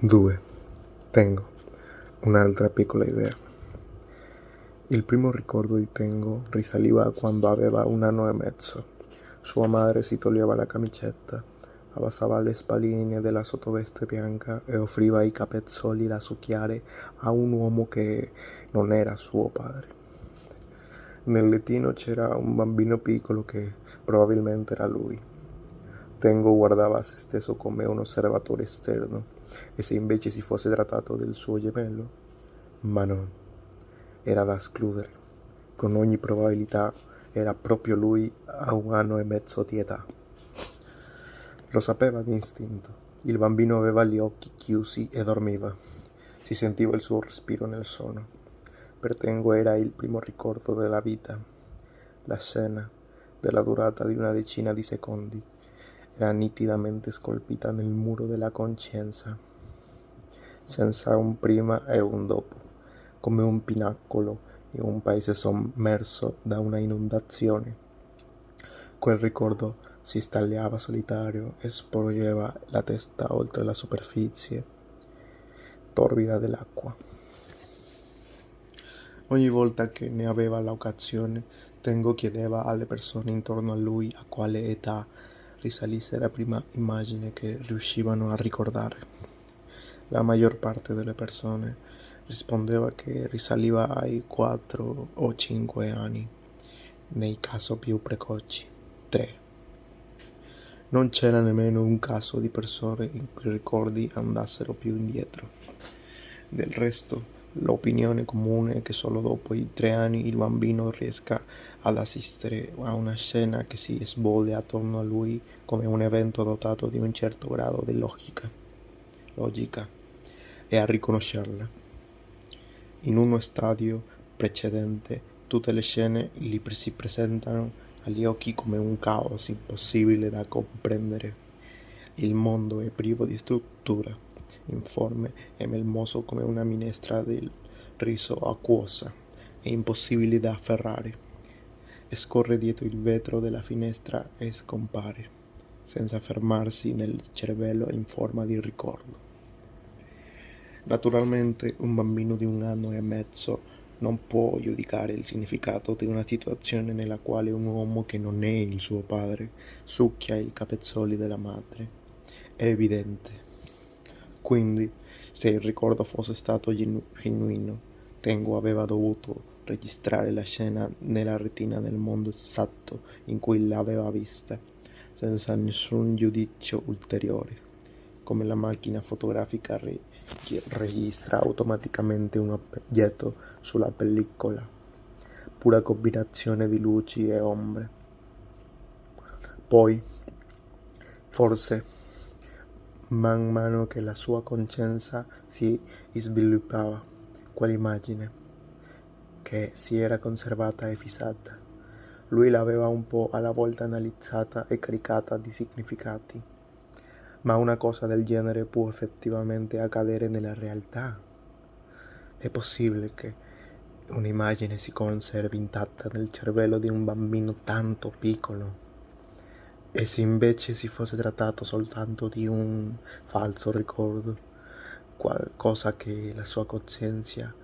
2. Tengo un'altra piccola idea. Il primo ricordo di Tengo risaliva a quando aveva 1 anno e mezzo. Sua madre si toglieva la camicetta, abbassava le spalline della sottoveste bianca e offriva i capezzoli da succhiare a un uomo che non era suo padre. Nel lettino c'era un bambino piccolo che probabilmente era lui. Tengo guardava se stesso come un osservatore esterno, e se invece si fosse trattato del suo gemello? Ma no, era da escludere. Con ogni probabilità era proprio lui a 1 anno e mezzo di età. Lo sapeva d'istinto. Il bambino aveva gli occhi chiusi e dormiva. Si sentiva il suo respiro nel sonno. Per Tengo era il primo ricordo della vita. La scena, della durata di una decina di secondi, era nitidamente scolpita nel muro della coscienza, senza un prima e un dopo, come un pinacolo in un paese sommerso da una inondazione. Quel ricordo si stagliava solitario e sporgeva la testa oltre la superficie torbida dell'acqua. Ogni volta che ne aveva l'occasione, Tengo chiedeva alle persone intorno a lui a quale età risalisse la prima immagine che riuscivano a ricordare. La maggior parte delle persone rispondeva che risaliva ai 4 o 5 anni, nei casi più precoci 3. Non c'era nemmeno un caso di persone in cui i ricordi andassero più indietro. Del resto, l'opinione comune è che solo dopo i 3 anni il bambino riesca ad assistere a una scena che si svolge attorno a lui come un evento dotato di un certo grado di logica e a riconoscerla. In uno stadio precedente, tutte le scene gli si presentano agli occhi come un caos impossibile da comprendere. Il mondo è privo di struttura, informe e melmoso come una minestra di riso acquosa e impossibile da afferrare. Scorre dietro il vetro della finestra e scompare, senza fermarsi nel cervello in forma di ricordo. Naturalmente un bambino di 1 anno e mezzo non può giudicare il significato di una situazione nella quale un uomo che non è il suo padre succhia i capezzoli della madre. È evidente. Quindi, se il ricordo fosse stato genuino, Tengo aveva dovuto registrare la scena nella retina nel modo esatto in cui l'aveva vista, senza nessun giudizio ulteriore, come la macchina fotografica registra automaticamente un oggetto sulla pellicola, pura combinazione di luci e ombre. Poi, forse, man mano che la sua coscienza si sviluppava, quell'immagine, che si era conservata e fissata, lui l'aveva un po' alla volta analizzata e caricata di significati. Ma una cosa del genere può effettivamente accadere nella realtà? È possibile che un'immagine si conservi intatta nel cervello di un bambino tanto piccolo? E se invece si fosse trattato soltanto di un falso ricordo, qualcosa che la sua coscienza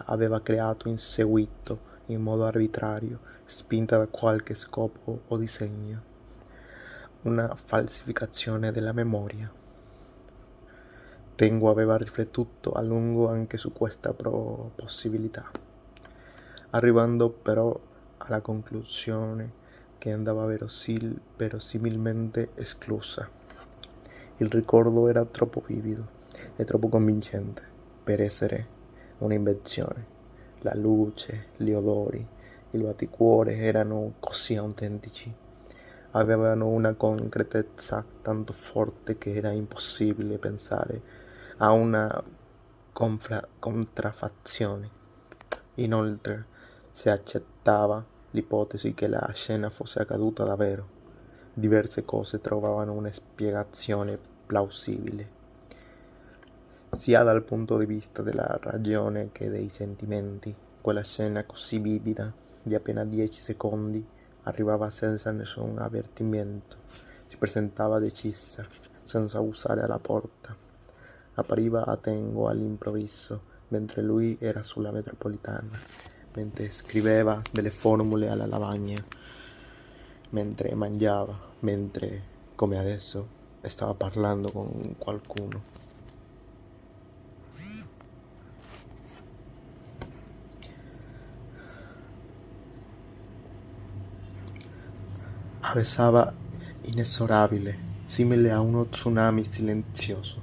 aveva creato in seguito in modo arbitrario, spinta da qualche scopo o disegno, una falsificazione della memoria. Tengo aveva riflettuto a lungo anche su questa possibilità, arrivando però alla conclusione che andava verosimilmente esclusa. Il ricordo era troppo vivido e troppo convincente per essere un'invenzione. La luce, gli odori, il batticuore erano così autentici, avevano una concretezza tanto forte che era impossibile pensare a una contraffazione. Inoltre, se accettava l'ipotesi che la scena fosse accaduta davvero, diverse cose trovavano una spiegazione plausibile, sia dal punto di vista della ragione che dei sentimenti. Quella scena così vivida, di appena 10 secondi, arrivava senza nessun avvertimento, si presentava decisa, senza usare la porta, appariva a Tengo all'improvviso, mentre lui era sulla metropolitana, mentre scriveva delle formule alla lavagna, mentre mangiava, mentre, come adesso, stava parlando con qualcuno. Avanzava inesorabile, simile a uno tsunami silenzioso.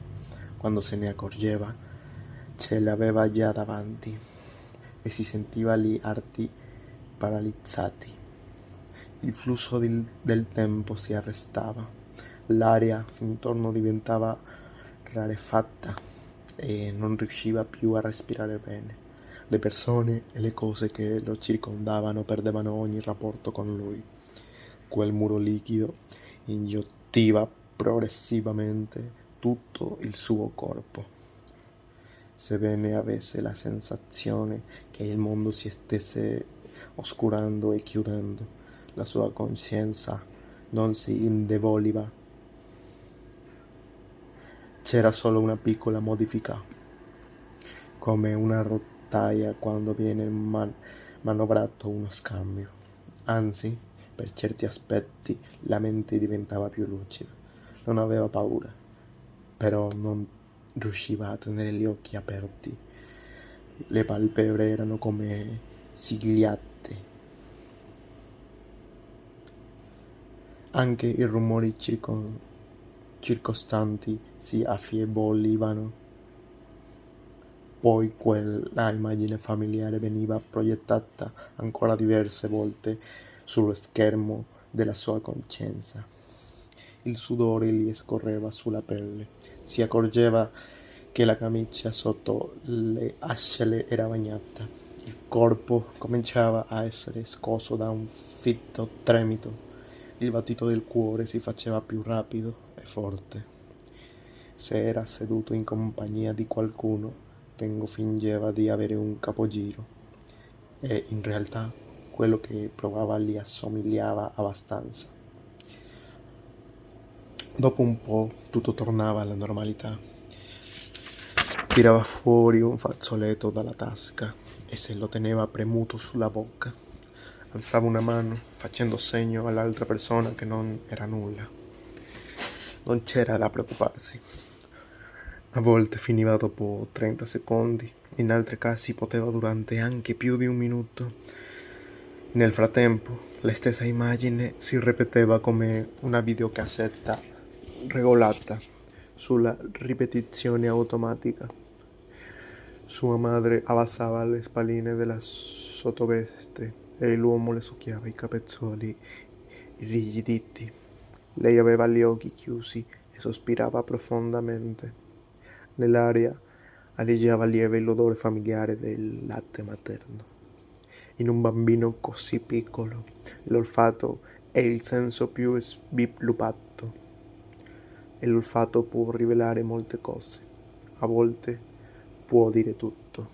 Quando se ne accorgeva, ce l'aveva già davanti e si sentiva gli arti paralizzati. Il flusso del tempo si arrestava, l'aria intorno diventava rarefatta e non riusciva più a respirare bene. Le persone e le cose che lo circondavano perdevano ogni rapporto con lui. Quel muro liquido inghiottiva progressivamente tutto il suo corpo, sebbene avesse la sensazione che il mondo si stesse oscurando e chiudendo. La sua coscienza non si indeboliva. C'era solo una piccola modifica, come una rotaia quando viene manovrato uno scambio. Anzi, per certi aspetti la mente diventava più lucida. Non aveva paura, però non riusciva a tenere gli occhi aperti. Le palpebre erano come sigliate. Anche i rumori circostanti si affievolivano. Poi quella immagine familiare veniva proiettata ancora diverse volte sullo schermo della sua coscienza. Il sudore gli scorreva sulla pelle. Si accorgeva che la camicia sotto le ascelle era bagnata. Il corpo cominciava a essere scosso da un fitto tremito. Il battito del cuore si faceva più rapido e forte. Se era seduto in compagnia di qualcuno, Tengo fingeva di avere un capogiro e in realtà quello che provava gli assomigliava abbastanza. Dopo un po' tutto tornava alla normalità. Tirava fuori un fazzoletto dalla tasca e se lo teneva premuto sulla bocca. Alzava una mano facendo segno all'altra persona che non era nulla. Non c'era da preoccuparsi. A volte finiva dopo 30 secondi, in altri casi poteva durare anche più di un minuto. Nel frattempo, la stessa immagine si ripeteva come una videocassetta regolata sulla ripetizione automatica. Sua madre abbassava le spalline della sottoveste e l'uomo le succhiava i capezzoli irrigiditi. Lei aveva gli occhi chiusi e sospirava profondamente. Nell'aria aleggiava lieve l'odore familiare del latte materno. In un bambino così piccolo, l'olfatto è il senso più sviluppato e l'olfatto può rivelare molte cose. A volte può dire tutto.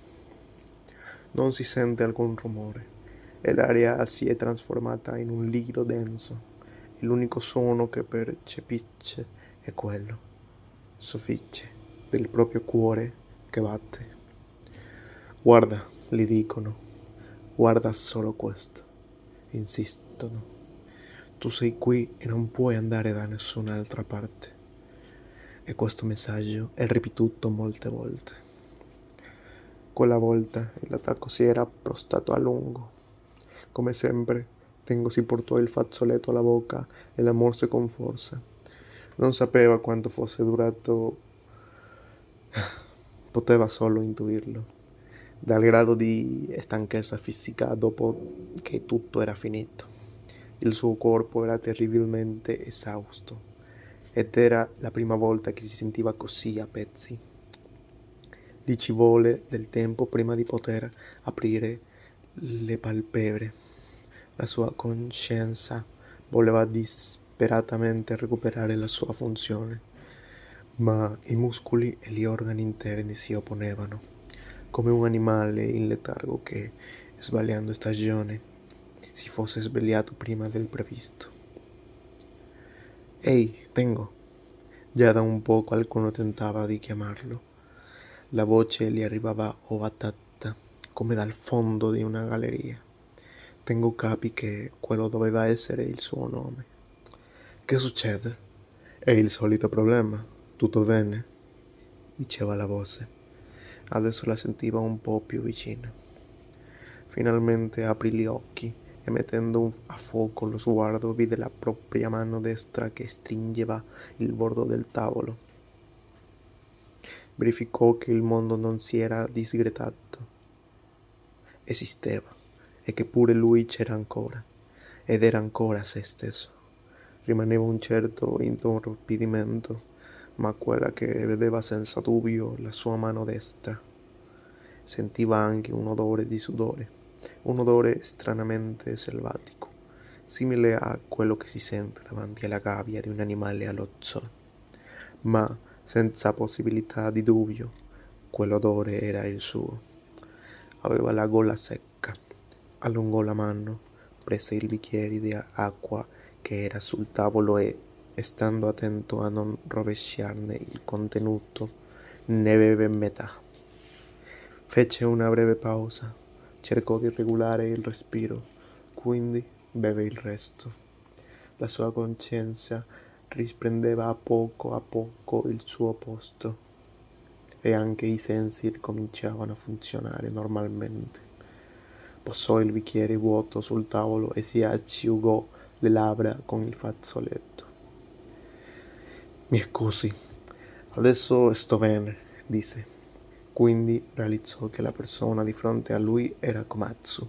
Non si sente alcun rumore e l'aria si è trasformata in un liquido denso e l'unico suono che percepisce è quello soffice del proprio cuore che batte. Guarda, gli dicono, guarda solo questo, insistono. Tu sei qui e non puoi andare da nessun'altra parte. E questo messaggio è ripetuto molte volte. Quella volta l'attacco si era prostato a lungo. Come sempre, Tengo si portò il fazzoletto alla bocca e la morse con forza. Non sapeva quanto fosse durato. Poteva solo intuirlo, dal grado di stanchezza fisica dopo che tutto era finito. Il suo corpo era terribilmente esausto ed era la prima volta che si sentiva così a pezzi. Gli ci volle del tempo prima di poter aprire le palpebre. La sua coscienza voleva disperatamente recuperare la sua funzione, ma i muscoli e gli organi interni si opponevano, come un animale in letargo che, sbagliando stagione, si fosse svegliato prima del previsto. Ehi, Tengo! Già da un po' qualcuno tentava di chiamarlo, La voce gli arrivava ovattata, come dal fondo di una galleria. Tengo capi che quello doveva essere il suo nome. Che succede? È il solito problema. Tutto bene? Diceva la voce. Adesso la sentiva un po' più vicina. Finalmente aprì gli occhi e mettendo a fuoco lo sguardo vide la propria mano destra che stringeva il bordo del tavolo. Verificò che il mondo non si era disgregato. Esisteva e che pure lui c'era ancora ed era ancora se stesso. Rimaneva un certo intorpidimento, ma quella che vedeva senza dubbio la sua mano destra. Sentiva anche un odore di sudore, un odore stranamente selvatico, simile a quello che si sente davanti alla gabbia di un animale allo zoo. Ma senza possibilità di dubbio, quell'odore era il suo. Aveva la gola secca, allungò la mano, prese il bicchiere di acqua che era sul tavolo e, stando attento a non rovesciarne il contenuto, ne beve metà. Fece una breve pausa, cercò di regolare il respiro, quindi beve il resto. La sua coscienza riprendeva a poco il suo posto e anche i sensi ricominciavano a funzionare normalmente. Posò il bicchiere vuoto sul tavolo e si asciugò le labbra con il fazzoletto. Mi scusi, adesso sto bene, disse. Quindi realizzò che la persona di fronte a lui era Komatsu.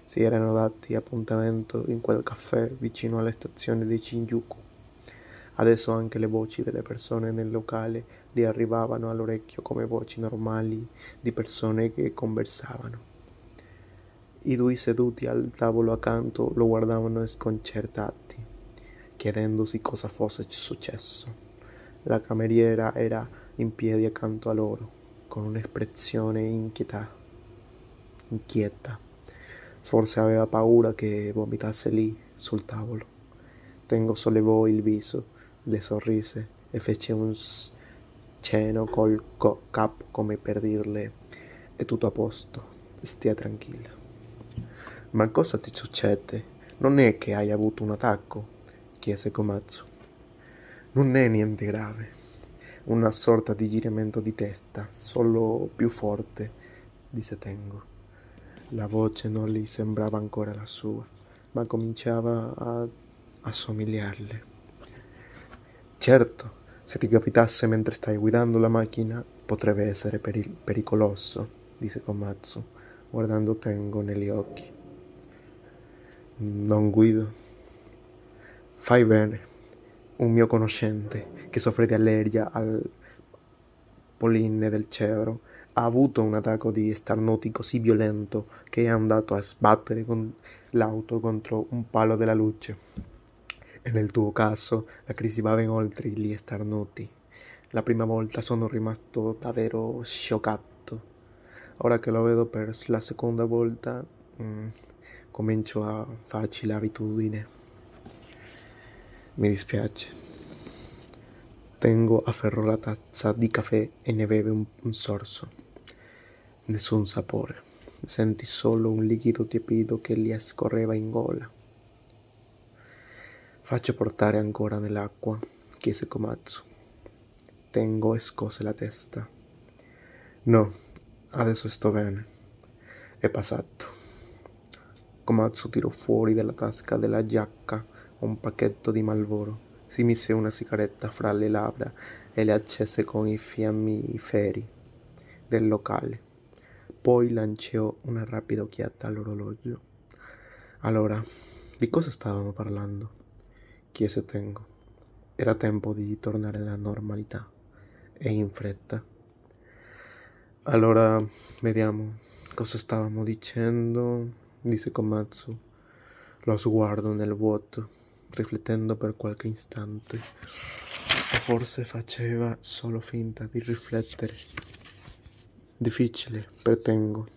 Si erano dati appuntamento in quel caffè vicino alla stazione di Shinjuku. Adesso anche le voci delle persone nel locale gli arrivavano all'orecchio come voci normali di persone che conversavano. I due seduti al tavolo accanto lo guardavano sconcertati, chiedendosi cosa fosse successo. La cameriera era in piedi accanto a loro, con un'espressione inquieta. Forse aveva paura che vomitasse lì, sul tavolo. Tengo sollevò il viso, le sorrise e fece un cenno col capo come per dirle: è tutto a posto, stia tranquilla. Ma cosa ti succede? Non è che hai avuto un attacco? Chiese Komatsu. Non è niente grave, una sorta di giramento di testa, solo più forte, disse Tengo. La voce non gli sembrava ancora la sua, ma cominciava a assomigliarle. Certo, se ti capitasse mentre stai guidando la macchina, potrebbe essere pericoloso, disse Komatsu, guardando Tengo negli occhi. Non guido. Fai bene. Un mio conoscente, che soffre di allergia al polline del cedro, ha avuto un attacco di starnuti così violento che è andato a sbattere con l'auto contro un palo della luce. E nel tuo caso la crisi va ben oltre gli starnuti. La prima volta sono rimasto davvero scioccato. Ora che lo vedo per la seconda volta, comincio a farci l'abitudine. Mi dispiace. Tengo afferrò la tazza di caffè e ne beve un sorso. Nessun sapore. Senti solo un liquido tiepido che gli scorreva in gola. Faccio portare ancora nell'acqua, chiese Komatsu. Tengo scosse la testa. No, adesso sto bene. È passato. Komatsu tirò fuori dalla tasca della giacca un pacchetto di Marlboro. Si mise una sigaretta fra le labbra e le accese con i fiammiferi del locale. Poi lanciò una rapida occhiata all'orologio. Allora, di cosa stavamo parlando? Chiese Tengo. Era tempo di tornare alla normalità e in fretta. Allora, vediamo cosa stavamo dicendo, disse Komatsu, lo sguardo nel vuoto, riflettendo per qualche istante. O forse faceva solo finta di riflettere. Difficile, pretengo,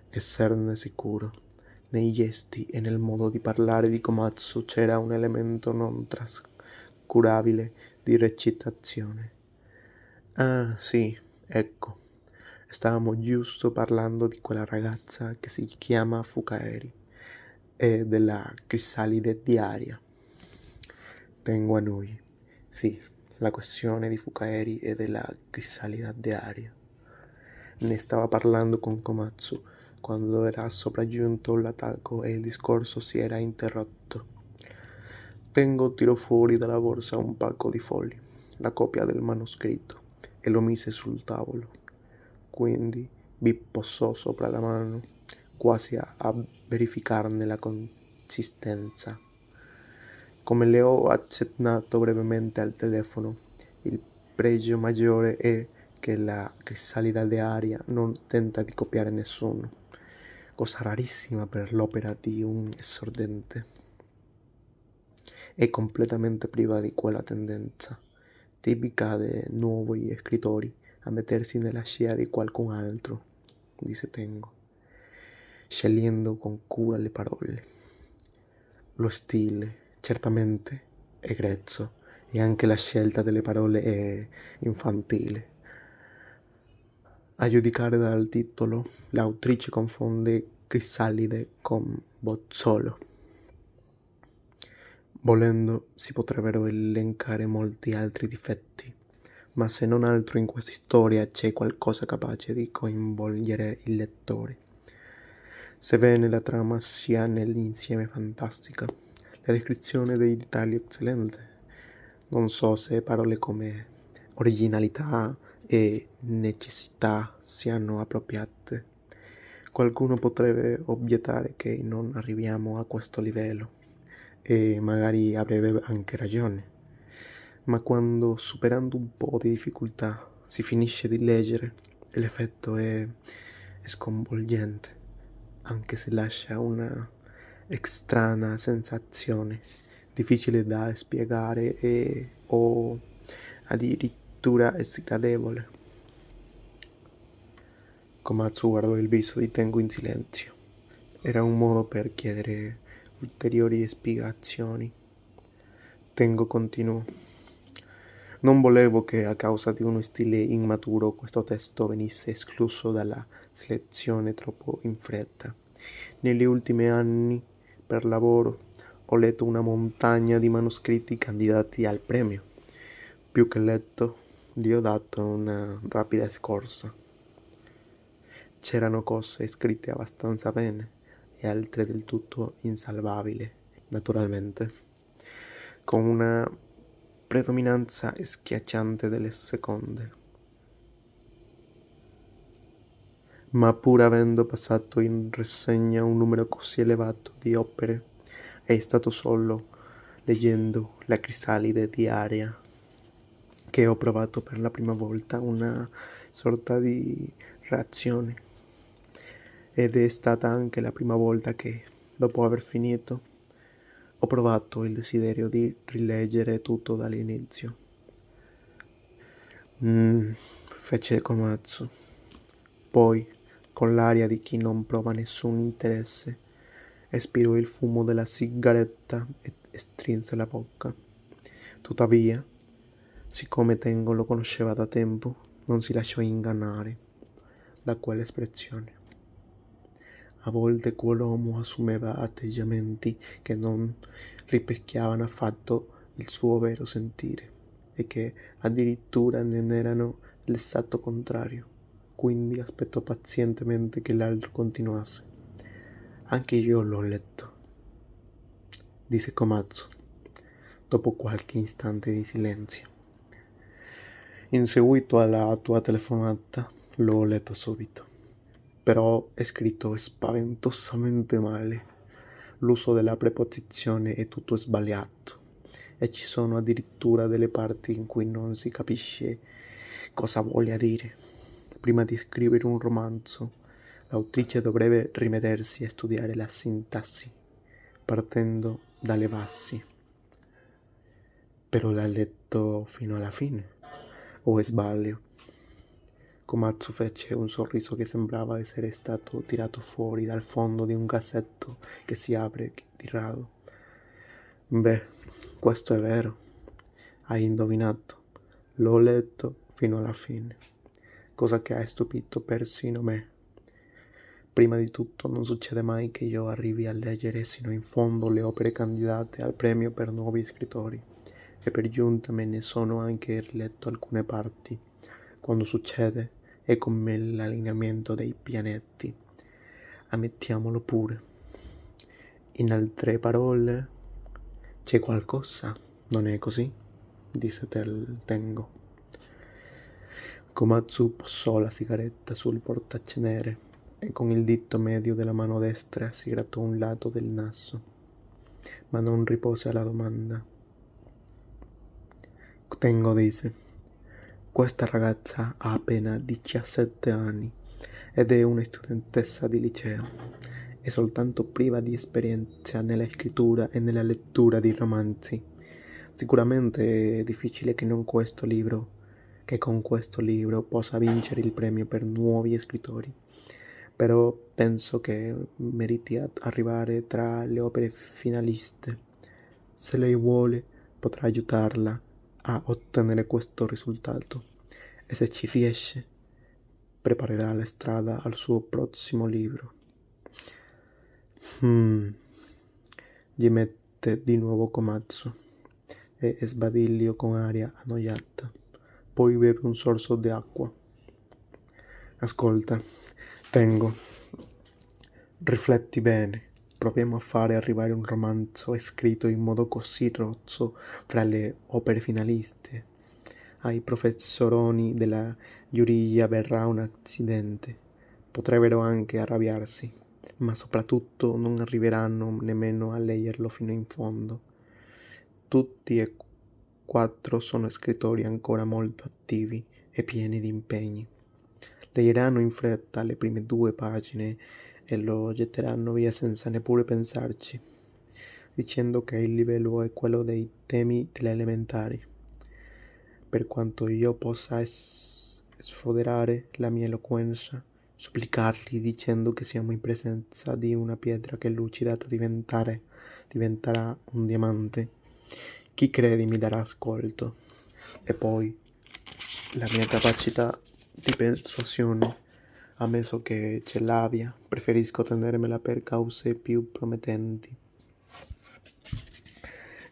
esserne sicuro. Nei gesti e nel modo di parlare di Komatsu c'era un elemento non trascurabile di recitazione. Ah, sì, ecco. stavamo giusto parlando di quella ragazza che si chiama Fukaeri e della crisalide di aria. Tengo a noi, sì, la questione di Fukaeri e della crisalida di aria. Ne stava parlando con Komatsu quando era sopraggiunto l'attacco e il discorso si era interrotto. Tiro fuori dalla borsa un pacco di fogli, la copia del manoscritto, e lo mise sul tavolo. Quindi vi posò sopra la mano, quasi a verificarne la consistenza. Come le ho accennato brevemente al telefono, il pregio maggiore è che la crisalida di aria non tenta di copiare nessuno, cosa rarissima per l'opera di un esordente. È completamente priva di quella tendenza, tipica dei nuovi scrittori, a mettersi nella scia di qualcun altro, disse Tengo, scegliendo con cura le parole. Lo stile, certamente, è grezzo, e anche la scelta delle parole è infantile. A giudicare dal titolo, l'autrice confonde crisalide con bozzolo. Volendo, si potrebbero elencare molti altri difetti, ma se non altro in questa storia c'è qualcosa capace di coinvolgere il lettore. Sebbene la trama sia nell'insieme fantastica, la descrizione dei dettagli eccellente. Non so se parole come originalità e necessità siano appropriate. Qualcuno potrebbe obiettare che non arriviamo a questo livello, e magari avrebbe anche ragione. Ma quando, superando un po' di difficoltà, si finisce di leggere, l'effetto è sconvolgente, anche se lascia una strana sensazione, difficile da spiegare o addirittura sgradevole. Komatsu guardò il viso di Tengo in silenzio. Era un modo per chiedere ulteriori spiegazioni. Tengo continuò. Non volevo che a causa di uno stile immaturo questo testo venisse escluso dalla selezione troppo in fretta. Negli ultimi anni, per lavoro, ho letto una montagna di manoscritti candidati al premio. Più che letto, gli ho dato una rapida scorsa. C'erano cose scritte abbastanza bene e altre del tutto insalvabili, naturalmente, con una predominanza schiacciante delle seconde. Ma pur avendo passato in rassegna un numero così elevato di opere, è stato solo leggendo la crisalide di aria che ho provato per la prima volta una sorta di reazione. Ed è stata anche la prima volta che, dopo aver finito, ho provato il desiderio di rileggere tutto dall'inizio. Fece Komatsu. Poi, con l'aria di chi non prova nessun interesse, espirò il fumo della sigaretta e strinse la bocca. Tuttavia, siccome Tengo lo conosceva da tempo, non si lasciò ingannare da quell'espressione. A volte quell'uomo assumeva atteggiamenti che non rispecchiavano affatto il suo vero sentire e che addirittura ne erano l'esatto contrario. Quindi aspettò pazientemente che l'altro continuasse. Anche io l'ho letto, disse Komatsu, dopo qualche istante di silenzio. In seguito alla tua telefonata l'ho letto subito. Però è scritto spaventosamente male. L'uso della preposizione è tutto sbagliato e ci sono addirittura delle parti in cui non si capisce cosa voglia dire. Prima di scrivere un romanzo, l'autrice dovrebbe rimedersi a studiare la sintassi, partendo dalle basi. Però l'ha letto fino alla fine, o sbaglio? Komatsu fece un sorriso che sembrava essere stato tirato fuori dal fondo di un cassetto che si apre di rado. Beh, questo è vero. Hai indovinato. L'ho letto fino alla fine. cosa che ha stupito persino me. Prima di tutto non succede mai che io arrivi a leggere sino in fondo le opere candidate al premio per nuovi scrittori, e per giunta me ne sono anche riletto alcune parti. Quando succede è come l'allineamento dei pianeti. Ammettiamolo pure. In altre parole, c'è qualcosa, non è così? Disse Tengo. Komatsu posò la sigaretta sul portacenere e con il dito medio della mano destra si grattò un lato del naso, ma non ripose alla domanda. Tengo disse: questa ragazza ha appena 17 anni ed è una studentessa di liceo. È soltanto priva di esperienza nella scrittura e nella lettura di romanzi. Sicuramente è difficile che con questo libro possa vincere il premio per nuovi scrittori, però penso che meriti arrivare tra le opere finaliste. Se lei vuole, potrà aiutarla a ottenere questo risultato, e se ci riesce, preparerà la strada al suo prossimo libro. Gemette di nuovo Komatsu e sbadigliò con aria annoiata. Poi beve un sorso di acqua. Ascolta, Tengo, rifletti bene. Proviamo a fare arrivare un romanzo scritto in modo così rozzo fra le opere finaliste. Ai professoroni della giuria verrà un accidente. Potrebbero anche arrabbiarsi, ma soprattutto non arriveranno nemmeno a leggerlo fino in fondo. Tutti e 4 sono scrittori ancora molto attivi e pieni di impegni. Leggeranno in fretta le prime 2 pagine e lo getteranno via senza neppure pensarci, dicendo che il livello è quello dei temi delle elementari. Per quanto io possa sfoderare la mia eloquenza, supplicarli dicendo che siamo in presenza di una pietra che lucidata diventerà un diamante, chi crede mi darà ascolto. E poi la mia capacità di persuasione, ammesso che ce l'abbia, preferisco tenermela per cause più promettenti.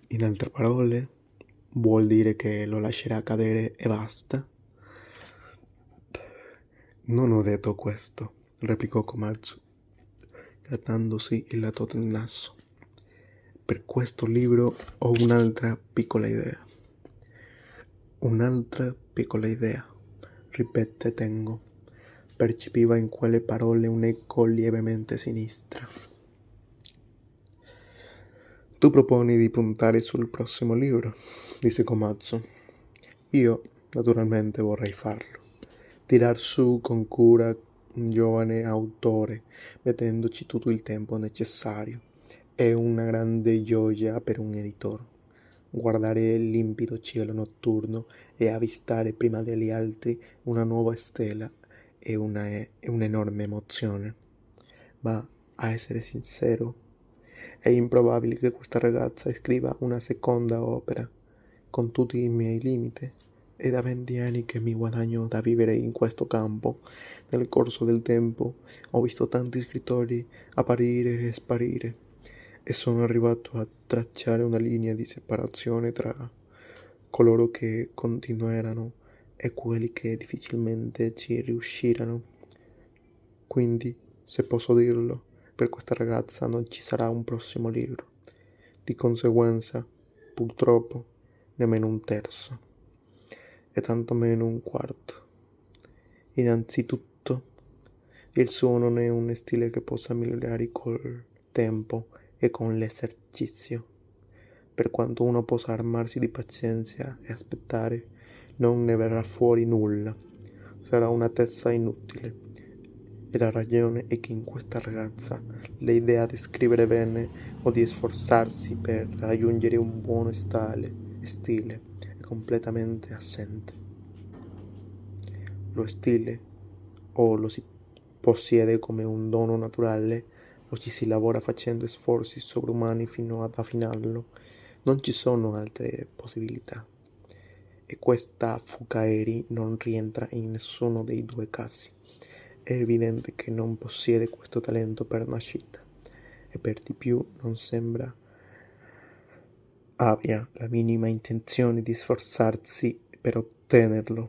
In altre parole, vuol dire che lo lascerà cadere e basta? Non ho detto questo, replicò Komatsu, grattandosi il lato del naso. Per questo libro ho un'altra piccola idea. Un'altra piccola idea, ripette Tengo. Percepiva in quelle parole un'eco lievemente sinistra. Tu proponi di puntare sul prossimo libro, disse Komatsu. Io, naturalmente, vorrei farlo. Tirar su con cura un giovane autore, mettendoci tutto il tempo necessario, è una grande gioia per un editore. Guardare il limpido cielo notturno e avvistare prima degli altri una nuova stella è un'enorme emozione. Ma, a essere sincero, è improbabile che questa ragazza scriva una seconda opera, con tutti i miei limiti. È da 20 anni che mi guadagno da vivere in questo campo. Nel corso del tempo ho visto tanti scrittori apparire e sparire, e sono arrivato a tracciare una linea di separazione tra coloro che continueranno e quelli che difficilmente ci riusciranno. Quindi, se posso dirlo, per questa ragazza non ci sarà un prossimo libro. Di conseguenza, purtroppo, nemmeno un terzo, e tantomeno un quarto. Innanzitutto, il suo non è un stile che possa migliorare col tempo e con l'esercizio. Per quanto uno possa armarsi di pazienza e aspettare, non ne verrà fuori nulla. Sarà una testa inutile. E la ragione è che in questa ragazza l'idea di scrivere bene o di sforzarsi per raggiungere un buono stile è completamente assente. Lo stile o lo si possiede come un dono naturale o ci si lavora facendo sforzi sovrumani fino ad affinarlo. Non ci sono altre possibilità. e questa Fukaeri non rientra in nessuno dei due casi. È evidente che non possiede questo talento per nascita e per di più non sembra abbia la minima intenzione di sforzarsi per ottenerlo.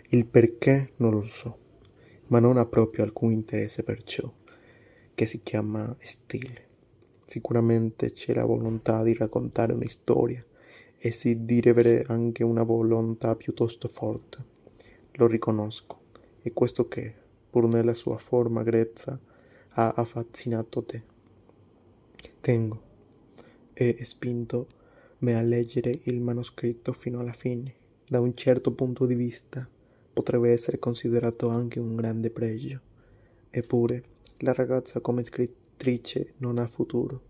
Il perché non lo so, ma non ha proprio alcun interesse per ciò che si chiama stile. Sicuramente c'è la volontà di raccontare una storia e di rivere anche una volontà piuttosto forte. Lo riconosco, e questo che, pur nella sua forma grezza, ha affascinato te. Tengo e spinto me a leggere il manoscritto fino alla fine. Da un certo punto di vista potrebbe essere considerato anche un grande pregio. Eppure, la ragazza come scrittrice non ha futuro,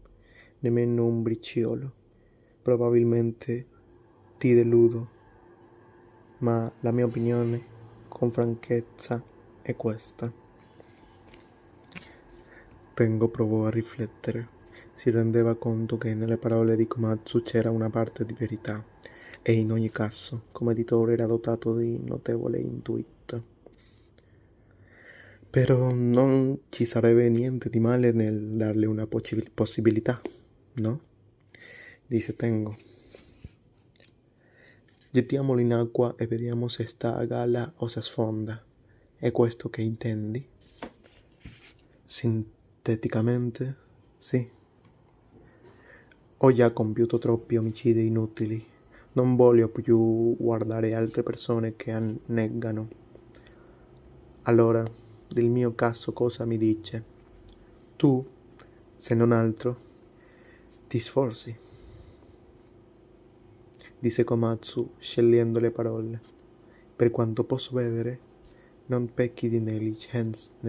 nemmeno un briciolo. Probabilmente ti deludo, ma la mia opinione, con franchezza, è questa. Tengo provò a riflettere. Si rendeva conto che nelle parole di Komatsu c'era una parte di verità, e in ogni caso, come editore era dotato di notevole intuito. Però non ci sarebbe niente di male nel darle una possibilità, no? Disse Tengo. Gettiamolo in acqua e vediamo se sta a galla o se sfonda. È questo che intendi? Sinteticamente, sì. Ho già compiuto troppi omicidi inutili. Non voglio più guardare altre persone che annegano. Allora, del mio caso cosa mi dice? Tu, se non altro, ti sforzi, disse Komatsu, scegliendo le parole. Per quanto posso vedere, non pecchi di negligenza.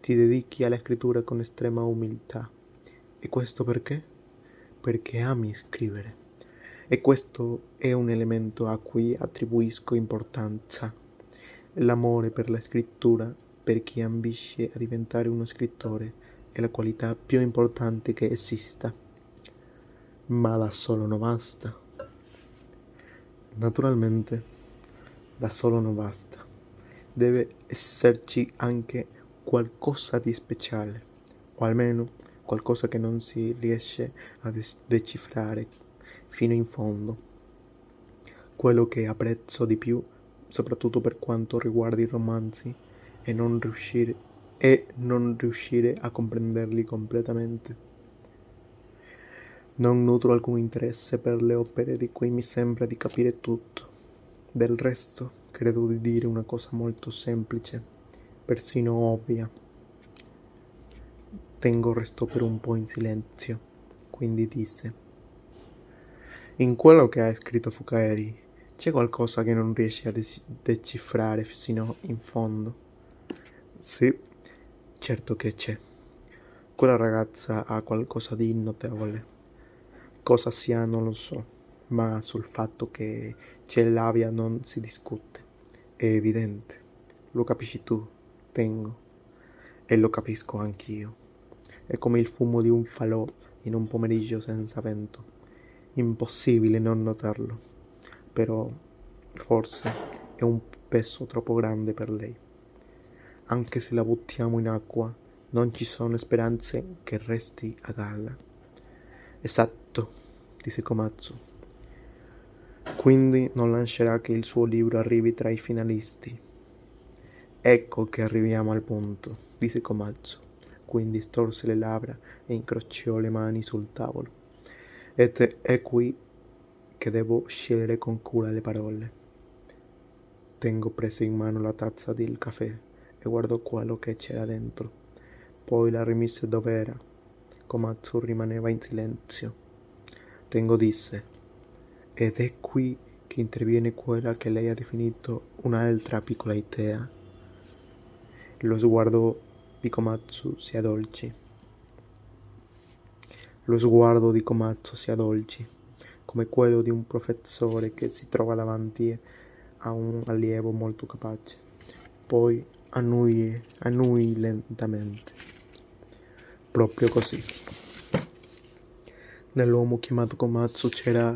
Ti dedichi alla scrittura con estrema umiltà. E questo perché? Perché ami scrivere. E questo è un elemento a cui attribuisco importanza. L'amore per la scrittura, per chi ambisce a diventare uno scrittore, è la qualità più importante che esista. Ma da solo non basta. Naturalmente, da solo non basta. Deve esserci anche qualcosa di speciale, o almeno qualcosa che non si riesce a decifrare fino in fondo. Quello che apprezzo di più, soprattutto per quanto riguarda i romanzi, è non riuscire a comprenderli completamente. Non nutro alcun interesse per le opere di cui mi sembra di capire tutto. Del resto, credo di dire una cosa molto semplice, persino ovvia. Tengo restò per un po' in silenzio, quindi disse: in quello che ha scritto Fukaeri c'è qualcosa che non riesci a decifrare sino in fondo. Sì, certo che c'è. Quella ragazza ha qualcosa di notevole. Cosa sia non lo so, ma sul fatto che ce l'abbia non si discute. È evidente. Lo capisci tu, Tengo, e lo capisco anch'io. È come il fumo di un falò in un pomeriggio senza vento. Impossibile non notarlo. Però forse è un peso troppo grande per lei. Anche se la buttiamo in acqua, non ci sono speranze che resti a galla. Esatto, disse Komatsu. Quindi non lascerà che il suo libro arrivi tra i finalisti. Ecco che arriviamo al punto, disse Komatsu. Quindi storse le labbra e incrociò le mani sul tavolo. Ed è qui che devo scegliere con cura le parole. Tengo prese in mano la tazza del caffè e guardò quello che c'era dentro. Poi la rimise dov'era. Komatsu rimaneva in silenzio. Tengo disse: ed è qui che interviene quella che lei ha definito un'altra piccola idea. Lo sguardo di Komatsu si addolci. Lo sguardo di Komatsu si addolci, come quello di un professore che si trova davanti a un allievo molto capace. Poi annui lentamente. proprio così. Nell'uomo chiamato Komatsu c'era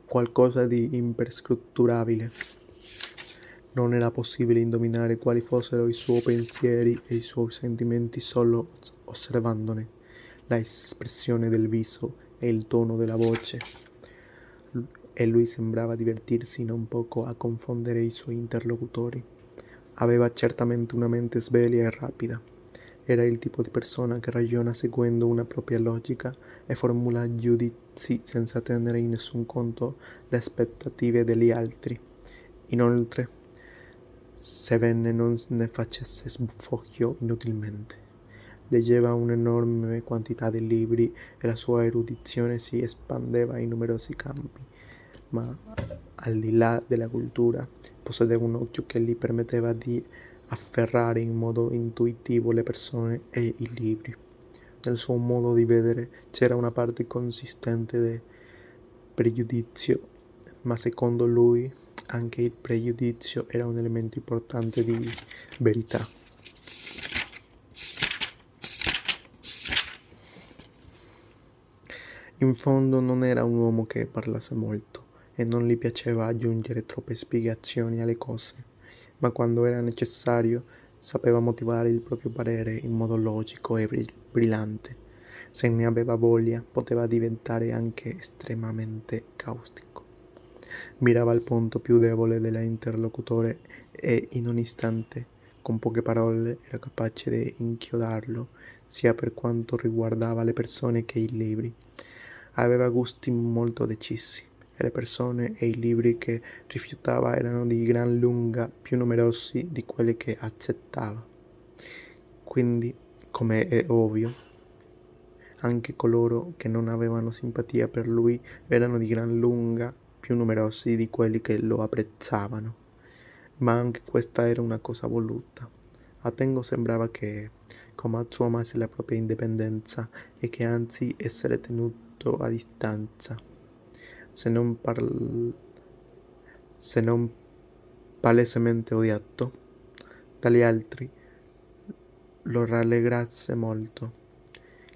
qualcosa di imperscrutabile. Non era possibile indovinare quali fossero i suoi pensieri e i suoi sentimenti solo osservandone l'espressione del viso e il tono della voce. E lui sembrava divertirsi non poco a confondere i suoi interlocutori. Aveva certamente una mente sveglia e rapida. Era il tipo di persona che ragiona seguendo una propria logica e formula giudizi senza tenere in nessun conto le aspettative degli altri. Inoltre, sebbene non ne facesse sbufocchio inutilmente, leggeva un'enorme quantità di libri e la sua erudizione si espandeva in numerosi campi, ma al di là della cultura possedeva un occhio che gli permetteva di afferrare in modo intuitivo le persone e i libri. Nel suo modo di vedere c'era una parte consistente di pregiudizio, ma secondo lui anche il pregiudizio era un elemento importante di verità. In fondo non era un uomo che parlasse molto e non gli piaceva aggiungere troppe spiegazioni alle cose, ma quando era necessario sapeva motivare il proprio parere in modo logico e brillante. Se ne aveva voglia, poteva diventare anche estremamente caustico. Mirava il punto più debole dell'interlocutore e in un istante, con poche parole, era capace di inchiodarlo, sia per quanto riguardava le persone che i libri. Aveva gusti molto decisi e le persone e i libri che rifiutava erano di gran lunga più numerosi di quelli che accettava. Quindi, come è ovvio, anche coloro che non avevano simpatia per lui erano di gran lunga più numerosi di quelli che lo apprezzavano. Ma anche questa era una cosa voluta. A Tengo sembrava che Komatsu amasse la propria indipendenza e che anzi essere tenuto a distanza, se non palesemente odiato dagli altri, lo rallegrasse molto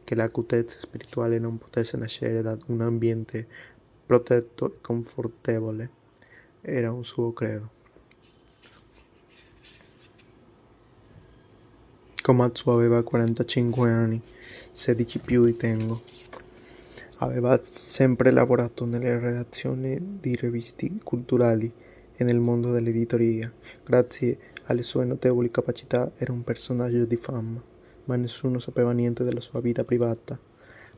che l'acutezza spirituale non potesse nascere da un ambiente protetto e confortevole. Era un suo credo. Komatsu aveva 45 anni, 16 più di Tengo. Aveva sempre lavorato nelle redazioni di riviste culturali e nel mondo dell'editoria. Grazie alle sue notevoli capacità era un personaggio di fama, ma nessuno sapeva niente della sua vita privata.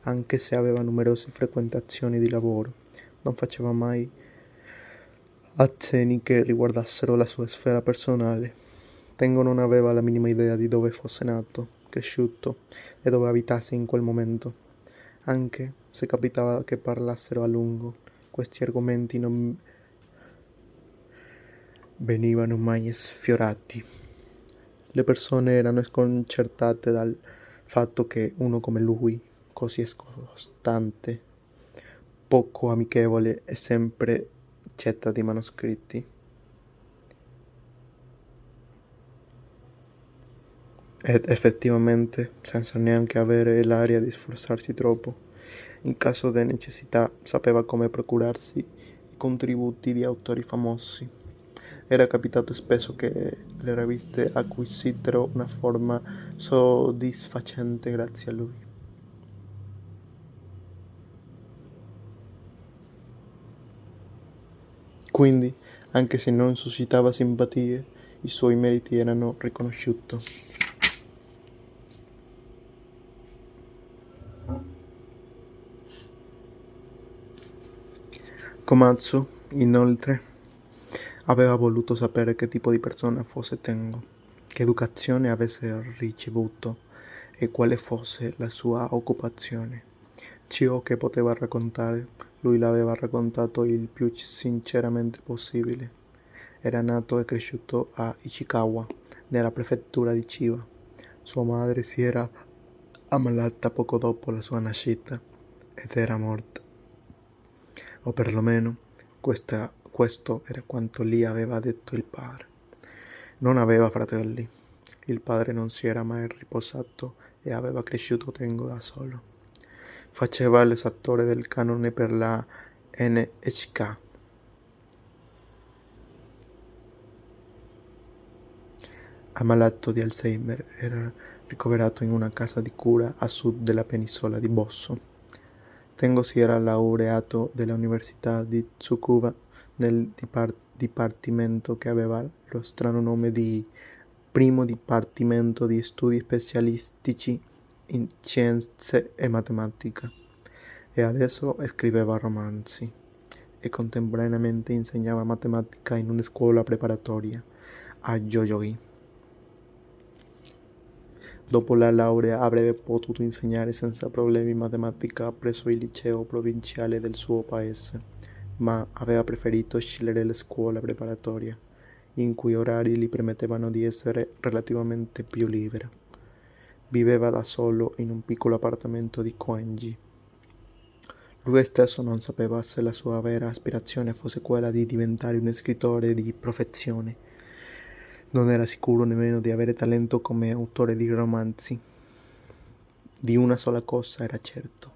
Anche se aveva numerose frequentazioni di lavoro, non faceva mai accenni che riguardassero la sua sfera personale. Tengo non aveva la minima idea di dove fosse nato, cresciuto e dove abitasse in quel momento. Anche se capitava che parlassero a lungo, questi argomenti non venivano mai sfiorati. Le persone erano sconcertate dal fatto che uno come lui, così scostante, poco amichevole e sempre getta di manoscritti, ed effettivamente, senza neanche avere l'aria di sforzarsi troppo, in caso di necessità sapeva come procurarsi i contributi di autori famosi. Era capitato spesso che le riviste acquisissero una forma soddisfacente grazie a lui. Quindi, anche se non suscitava simpatie, i suoi meriti erano riconosciuti. Komatsu, inoltre, aveva voluto sapere che tipo di persona fosse Tengo, che educazione avesse ricevuto e quale fosse la sua occupazione. Ciò che poteva raccontare, lui l'aveva raccontato il più sinceramente possibile. Era nato e cresciuto a Ishikawa, nella prefettura di Chiba. Sua madre si era ammalata poco dopo la sua nascita ed era morta. O perlomeno questo era quanto gli aveva detto il padre. Non aveva fratelli. Il padre non si era mai riposato e aveva cresciuto tengo da solo. Faceva l'esattore del canone per la NHK. Ammalato di Alzheimer, era ricoverato in una casa di cura a sud della penisola di Bosso. Tengo si era laureato dell'Università di Tsukuba nel dipartimento che aveva lo strano nome di Primo Dipartimento di Studi Specialistici in Scienze e Matematica, e adesso scriveva romanzi e contemporaneamente insegnava matematica in una scuola preparatoria a Yoyogi. Dopo la laurea avrebbe potuto insegnare senza problemi matematica presso il liceo provinciale del suo paese, ma aveva preferito scegliere la scuola preparatoria, in cui orari gli permettevano di essere relativamente più libero. Viveva da solo in un piccolo appartamento di Koenji. Lui stesso non sapeva se la sua vera aspirazione fosse quella di diventare un scrittore di professione. Non era sicuro nemmeno di avere talento come autore di romanzi. Di una sola cosa era certo,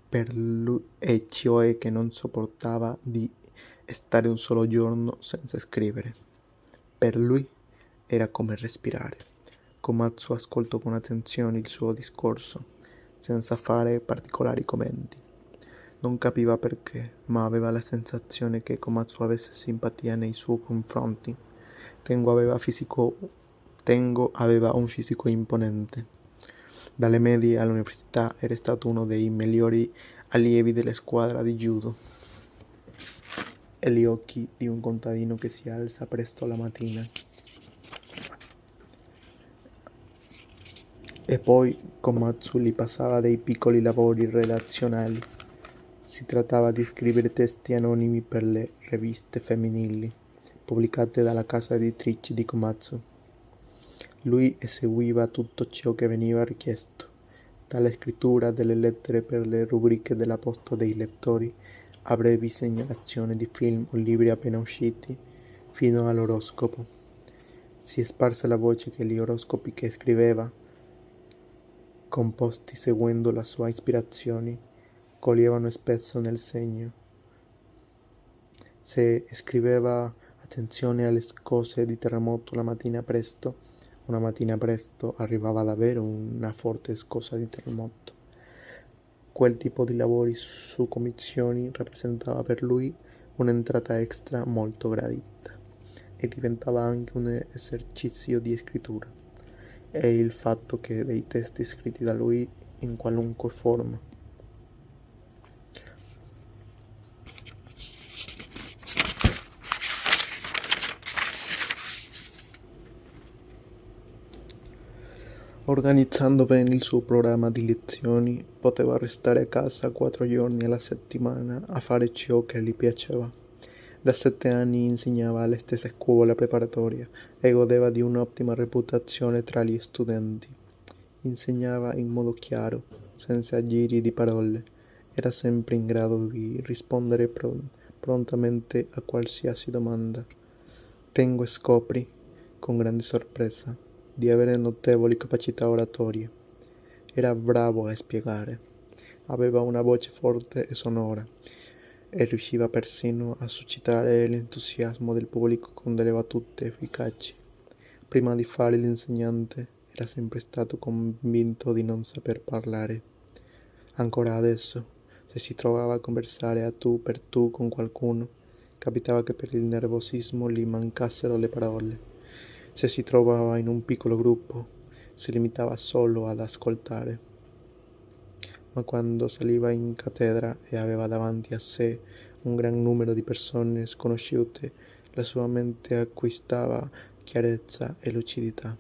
per lui, e cioè che non sopportava di stare un solo giorno senza scrivere. Per lui era come respirare. Komatsu ascoltò con attenzione il suo discorso, senza fare particolari commenti. Non capiva perché, ma aveva la sensazione che Komatsu avesse simpatia nei suoi confronti. Tengo aveva un fisico imponente. Dalle medie all'università era stato uno dei migliori allievi della squadra di judo. E gli occhi di un contadino che si alza presto la mattina. E poi Komatsu gli passava dei piccoli lavori relazionali. Si trattava di scrivere testi anonimi per le riviste femminili, pubblicate dalla casa editrice di Komatsu. Lui eseguiva tutto ciò che veniva richiesto, dalla scrittura delle lettere per le rubriche della posta dei lettori a brevi segnalazioni di film o libri appena usciti, fino all'oroscopo. Si sparse la voce che gli oroscopi che scriveva, composti seguendo la sua ispirazione, coglievano spesso nel segno. Se scriveva attenzione alle cose di terremoto la mattina presto, una mattina presto arrivava davvero una forte scossa di terremoto. Quel tipo di lavori su commissioni rappresentava per lui un'entrata extra molto gradita e diventava anche un esercizio di scrittura, e il fatto che dei testi scritti da lui in qualunque forma organizzando bene il suo programma di lezioni, poteva restare a casa 4 giorni alla settimana a fare ciò che gli piaceva. Da 7 anni insegnava alla stessa scuola preparatoria e godeva di un'ottima reputazione tra gli studenti. Insegnava in modo chiaro, senza giri di parole. Era sempre in grado di rispondere prontamente a qualsiasi domanda. Tengo scoprì, con grande sorpresa, di avere notevoli capacità oratorie. Era bravo a spiegare. Aveva una voce forte e sonora e riusciva persino a suscitare l'entusiasmo del pubblico con delle battute efficaci. Prima di fare l'insegnante era sempre stato convinto di non saper parlare. Ancora adesso, se si trovava a conversare a tu per tu con qualcuno, capitava che per il nervosismo gli mancassero le parole. Se si trovava in un piccolo gruppo, si limitava solo ad ascoltare. Ma quando saliva in cattedra e aveva davanti a sé un gran numero di persone sconosciute, la sua mente acquistava chiarezza e lucidità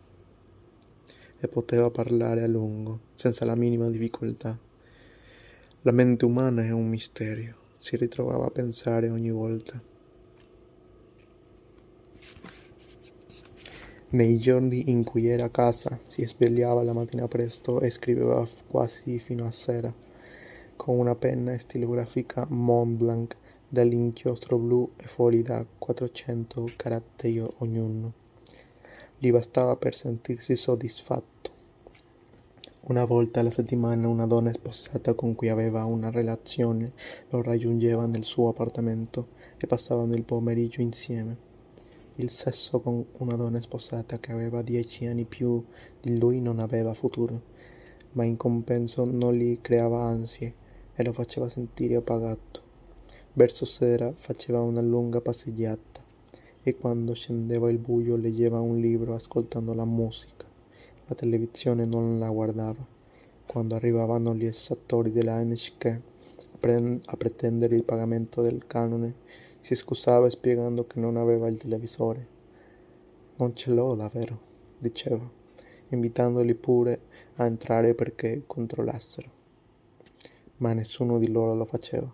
e poteva parlare a lungo, senza la minima difficoltà. La mente umana è un misterio, si ritrovava a pensare ogni volta. Nei giorni in cui era a casa, si svegliava la mattina presto e scriveva quasi fino a sera, con una penna stilografica Montblanc dall'inchiostro blu e fogli da 400 caratteri ognuno. Gli bastava per sentirsi soddisfatto. Una volta alla settimana una donna sposata con cui aveva una relazione lo raggiungeva nel suo appartamento e passavano il pomeriggio insieme. Il sesso con una donna sposata che aveva 10 anni più di lui non aveva futuro, ma in compenso non gli creava ansie e lo faceva sentire appagato. Verso sera faceva una lunga passeggiata e quando scendeva il buio leggeva un libro ascoltando la musica. La televisione non la guardava. Quando arrivavano gli esattori della NHK a pretendere il pagamento del canone, si scusava spiegando che non aveva il televisore. Non ce l'ho davvero, diceva, invitandoli pure a entrare perché controllassero. Ma nessuno di loro lo faceva.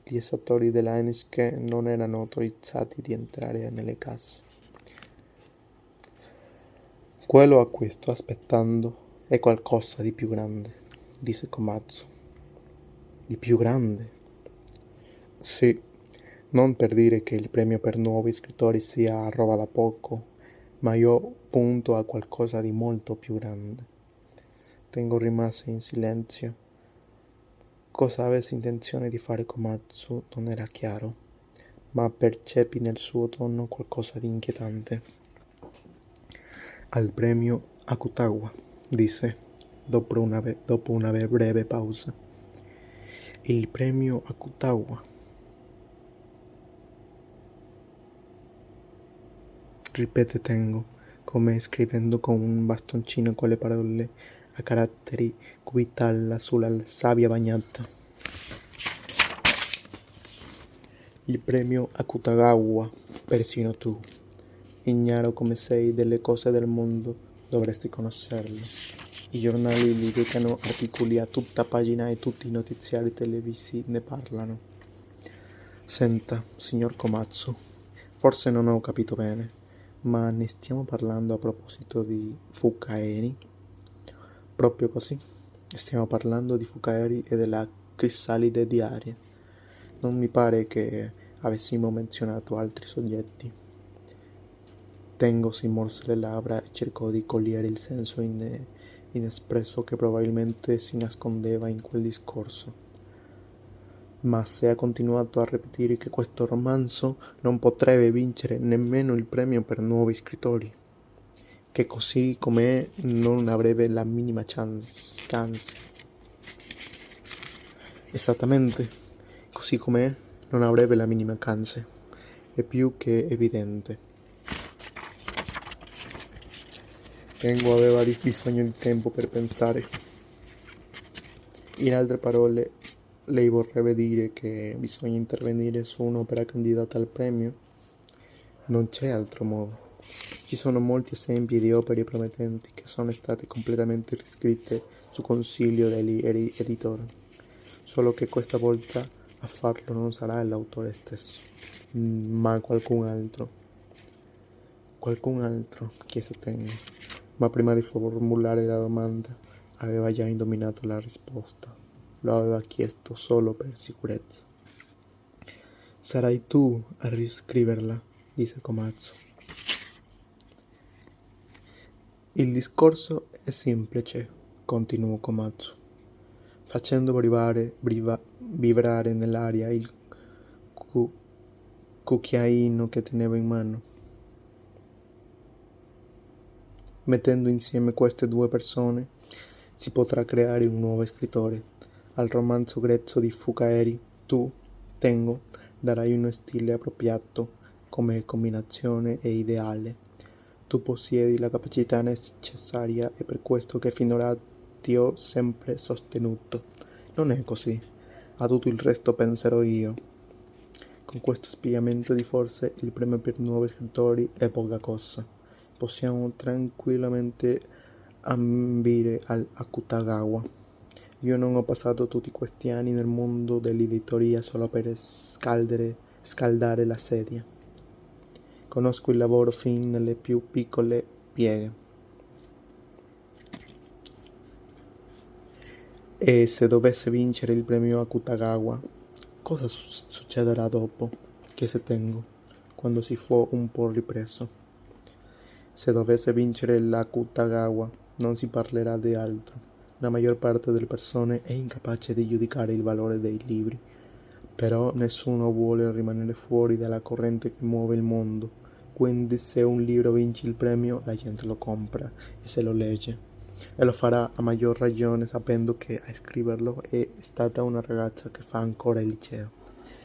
Gli esattori della NHK non erano autorizzati di entrare nelle case. Quello a cui sto aspettando è qualcosa di più grande, disse Komatsu. Di più grande? Sì, non per dire che il premio per nuovi scrittori sia roba da poco, ma io punto a qualcosa di molto più grande. Tengo rimase in silenzio. Cosa avesse intenzione di fare Komatsu non era chiaro, ma percepì nel suo tono qualcosa di inquietante. Al premio Akutagawa, disse, dopo una breve pausa. Il premio Akutagawa. Ripete Tengo, come scrivendo con un bastoncino con le parole a caratteri cubitalla sulla sabbia bagnata. Il premio Akutagawa, persino tu, ignaro come sei delle cose del mondo, dovresti conoscerlo. I giornali li dedicano articoli a tutta pagina e tutti i notiziari televisivi ne parlano. Senta, signor Komatsu, forse non ho capito bene, ma ne stiamo parlando a proposito di Fukaeri? Proprio così. Stiamo parlando di Fukaeri e della crisalide diaria. Non mi pare che avessimo menzionato altri soggetti. Tengo si morse le labbra e cercò di cogliere il senso inespresso che probabilmente si nascondeva in quel discorso. Ma se ha continuato a ripetere che questo romanzo non potrebbe vincere nemmeno il premio per nuovi scrittori, che così com'è non avrebbe la minima chance. Esattamente, così com'è non avrebbe la minima chance. È più che evidente. Tengo aveva bisogno di tempo per pensare. In altre parole, lei vorrebbe dire che bisogna intervenire su un'opera candidata al premio? Non c'è altro modo. Ci sono molti esempi di opere promettenti che sono state completamente riscritte su consiglio degli editori, solo che questa volta a farlo non sarà l'autore stesso, ma qualcun altro. Qualcun altro, chiese Tengo, ma prima di formulare la domanda aveva già indovinato la risposta. Lo aveva chiesto solo per sicurezza. Sarai tu a riscriverla, disse Komatsu. Il discorso è semplice, continuò Komatsu, facendo vibrare nell'aria il cucchiaino che tenevo in mano. Mettendo insieme queste due persone si potrà creare un nuovo scrittore. Al romanzo grezzo di Fukaeri, tu, Tengo, darai uno stile appropriato come combinazione e ideale. Tu possiedi la capacità necessaria e per questo che finora ti ho sempre sostenuto. Non è così. A tutto il resto penserò io. Con questo spiegamento di forze il premio per nuovi scrittori è poca cosa. Possiamo tranquillamente ambire al Akutagawa. Io non ho passato tutti questi anni nel mondo dell'editoria solo per scaldare la sedia. Conosco il lavoro fin nelle più piccole pieghe. E se dovesse vincere il premio Akutagawa, cosa succederà dopo? Chiese Tengo, quando si fu un po' ripreso. Se dovesse vincere l'Akutagawa, non si parlerà di altro. La maggior parte delle persone è incapace di giudicare il valore dei libri, però nessuno vuole rimanere fuori dalla corrente che muove il mondo. Quindi se un libro vince il premio, la gente lo compra e se lo legge. E lo farà a maggior ragione sapendo che a scriverlo è stata una ragazza che fa ancora il liceo.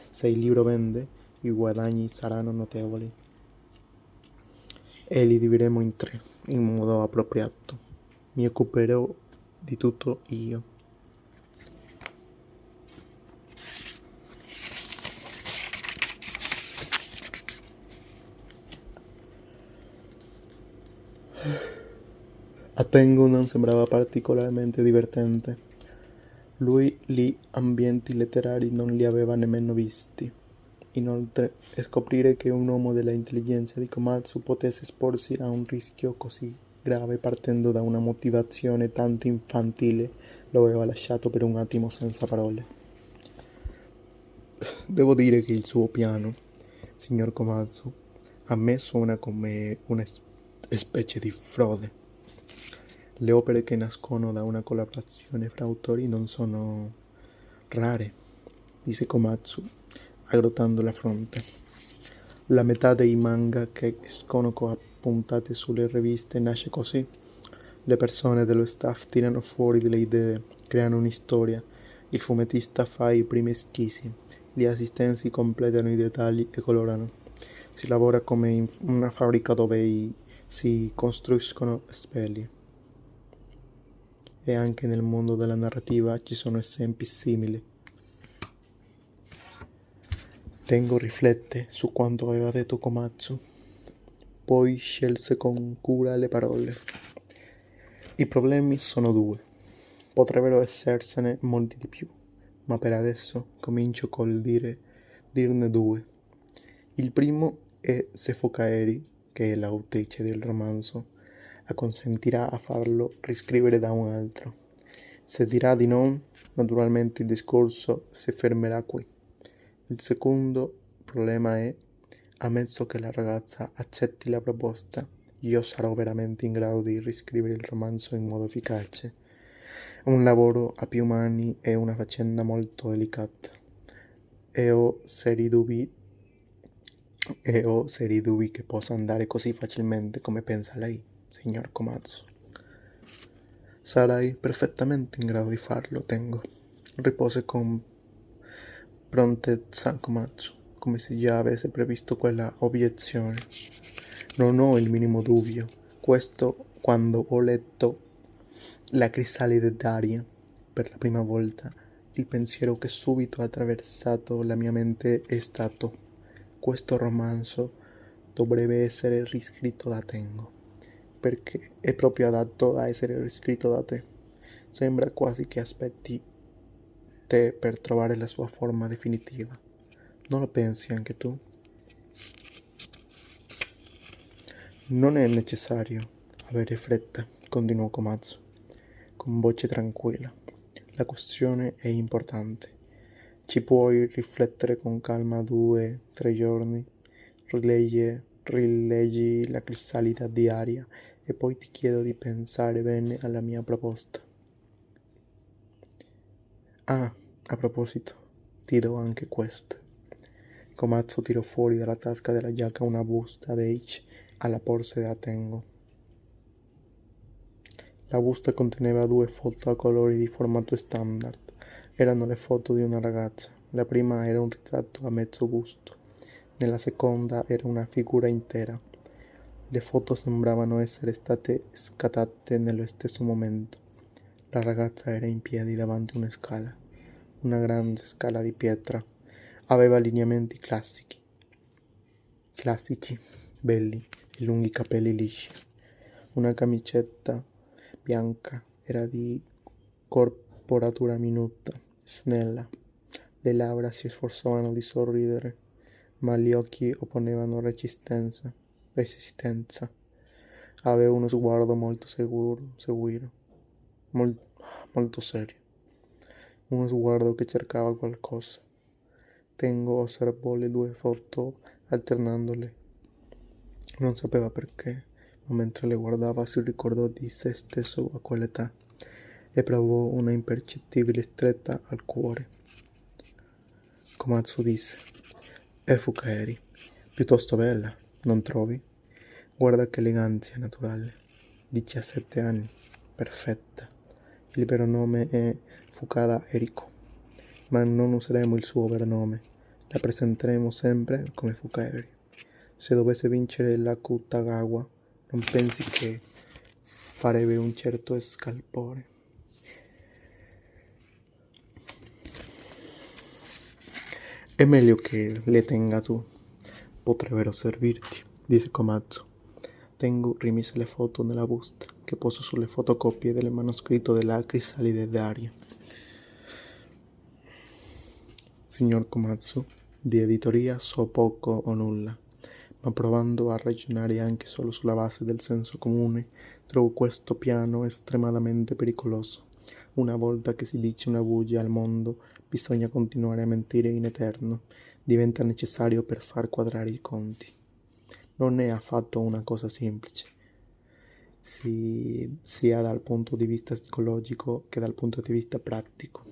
Se il libro vende, i guadagni saranno notevoli. E li divideremo in tre, in modo appropriato. Mi occuperò di tutto io. A Tengo non sembrava particolarmente divertente. Lui gli ambienti letterari non li aveva nemmeno visti. Inoltre, scoprire che un uomo della intelligenza di Komatsu potesse esporsi a un rischio così grave partendo da una motivazione tanto infantile lo aveva lasciato per un attimo senza parole. Devo dire che il suo piano, signor Komatsu, a me suona come una specie di frode. Le opere che nascono da una collaborazione fra autori non sono rare, disse Komatsu, aggrottando la fronte. La metà dei manga che escono appuntate sulle riviste nasce così. Le persone dello staff tirano fuori delle idee, creano un'istoria, il fumettista fa i primi schizzi, gli assistenti completano i dettagli e colorano. Si lavora come in una fabbrica dove si costruiscono spelli. E anche nel mondo della narrativa ci sono esempi simili. Tengo riflette su quanto aveva detto Komatsu, poi scelse con cura le parole. I problemi sono due, potrebbero essersene molti di più, ma per adesso comincio col dirne due. Il primo è se Fokaeri, che è l'autrice del romanzo, acconsentirà a farlo riscrivere da un altro. Se dirà di no, naturalmente il discorso si fermerà qui. Il secondo problema è, ammesso che la ragazza accetti la proposta, io sarò veramente in grado di riscrivere il romanzo in modo efficace. Un lavoro a più mani è una faccenda molto delicata e ho seri dubbi che possa andare così facilmente come pensa lei, signor Komatsu. Sarai perfettamente in grado di farlo, Tengo, rispose con prontezza Komatsu, come se già avesse previsto quella obiezione. Non ho il minimo dubbio. Questo quando ho letto La crisalide d'aria per la prima volta, il pensiero che subito ha attraversato la mia mente è stato: questo romanzo dovrebbe essere riscritto da Tengo, perché è proprio adatto a essere riscritto da te. Sembra quasi che aspetti te per trovare la sua forma definitiva. Non lo pensi anche tu? Non è necessario avere fretta, continuò Komatsu, con voce tranquilla. La questione è importante. Ci puoi riflettere con calma 2 o 3 giorni, rileggi la crisalida diaria e poi ti chiedo di pensare bene alla mia proposta. Ah, a proposito, ti do anche questo. Komatsu tirò fuori dalla tasca della giacca una busta beige alla porse da Tengo. La busta conteneva 2 foto a colori di formato standard. Erano le foto di una ragazza. La prima era un ritratto a mezzo busto. Nella seconda era una figura intera. Le foto sembravano essere state scattate nello stesso momento. La ragazza era in piedi davanti a una scala, una grande scala di pietra. Aveva lineamenti classici, belli e lunghi capelli lisci. Una camicetta bianca era di corporatura minuta, snella. Le labbra si sforzavano di sorridere, ma gli occhi opponevano resistenza. Aveva uno sguardo molto molto serio. Uno sguardo che cercava qualcosa. Tengo osservò le 2 foto alternandole. Non sapeva perché, ma mentre le guardava si ricordò di se stesso a quell'età. e provò una impercettibile stretta al cuore. Komatsu disse: "E Fukaeri, piuttosto bella, non trovi? Guarda che eleganza naturale. 17 anni, perfetta. Il vero nome è Fukada Eriko, ma non useremo il suo vero nome. La presenteremo sempre come Fukaeri. Se dovesse vincere la Kutagawa, non pensi che farebbe un certo scalpore?" "È meglio che le tenga tu. Potrebbero servirti", disse Komatsu. Tengu rimise le foto nella busta, che posò sulle fotocopie del manoscritto della Crisalide Daria. "Signor Komatsu, di editoria so poco o nulla, ma provando a ragionare anche solo sulla base del senso comune, trovo questo piano estremamente pericoloso. Una volta che si dice una bugia al mondo, bisogna continuare a mentire in eterno. Diventa necessario per far quadrare i conti. Non è affatto una cosa semplice, sia dal punto di vista psicologico che dal punto di vista pratico.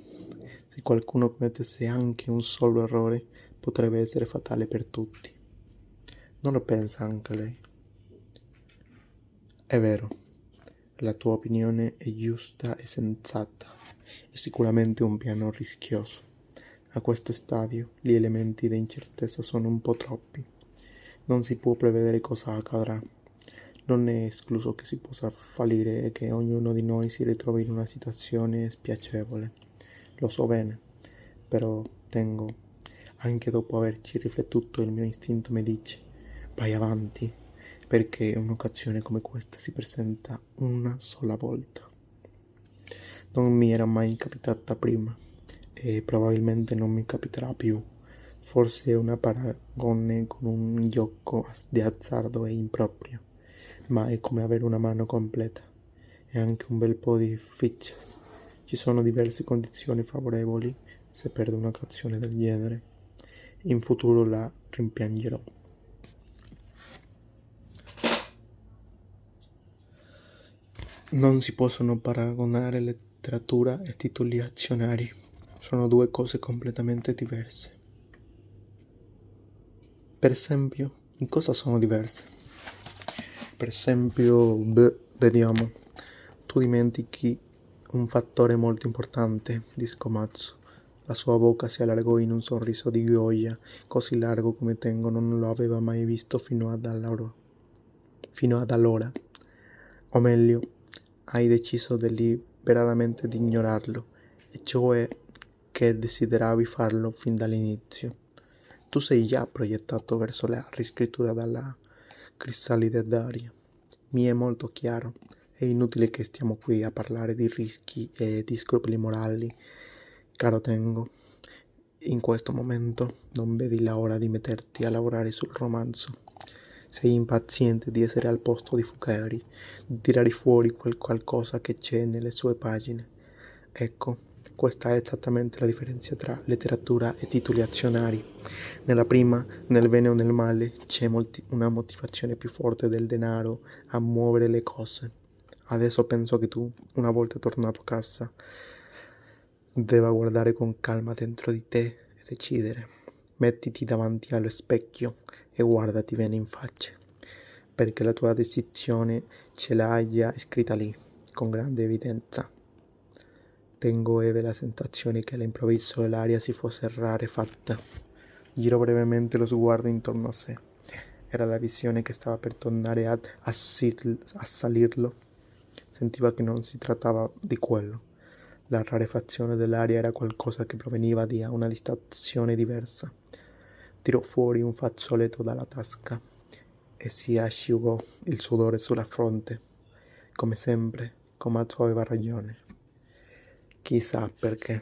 Se qualcuno commettesse anche un solo errore, potrebbe essere fatale per tutti. Non lo pensa anche lei?" "È vero, la tua opinione è giusta e sensata. È sicuramente un piano rischioso. A questo stadio gli elementi di incertezza sono un po' troppi. Non si può prevedere cosa accadrà. Non è escluso che si possa fallire e che ognuno di noi si ritrovi in una situazione spiacevole. Lo so bene, però tengo, anche dopo averci riflettuto, il mio istinto mi dice: vai avanti, perché un'occasione come questa si presenta una sola volta. Non mi era mai capitata prima e probabilmente non mi capiterà più. Forse è una paragone con un gioco di azzardo e improprio, ma è come avere una mano completa e anche un bel po' di fichas. Ci sono diverse condizioni favorevoli se perdo un'occasione del genere. In futuro la rimpiangerò." Non si possono paragonare letteratura e titoli azionari. Sono due cose completamente diverse. Per esempio, in cosa sono diverse? Per esempio, vediamo. Tu dimentichi un fattore molto importante, disse Komatsu. La sua bocca si allargò in un sorriso di gioia, così largo come Tengo non lo aveva mai visto fino ad allora. O meglio, hai deciso deliberatamente di ignorarlo, e cioè che desideravi farlo fin dall'inizio. Tu sei già proiettato verso la riscrittura dalla Crisalide Daria. Mi è molto chiaro. È inutile che stiamo qui a parlare di rischi e di scrupoli morali, caro Tengo. In questo momento non vedi l'ora di metterti a lavorare sul romanzo. Sei impaziente di essere al posto di Fukaeri, di tirare fuori quel qualcosa che c'è nelle sue pagine. Ecco, questa è esattamente la differenza tra letteratura e titoli azionari. Nella prima, nel bene o nel male, c'è una motivazione più forte del denaro a muovere le cose. Adesso penso che tu, una volta tornato a casa, debba guardare con calma dentro di te e decidere. Mettiti davanti allo specchio e guardati bene in faccia, perché la tua decisione ce l'hai già scritta lì, con grande evidenza. Tengo ebbe la sensazione che all'improvviso l'aria si fosse rarefatta. Girò brevemente lo sguardo intorno a sé. Era la visione che stava per tornare ad assalirlo. Sentiva che non si trattava di quello. La rarefazione dell'aria era qualcosa che proveniva da una distrazione diversa. Tirò fuori un fazzoletto dalla tasca e si asciugò il sudore sulla fronte. Come sempre, Komatsu aveva ragione. Chissà perché.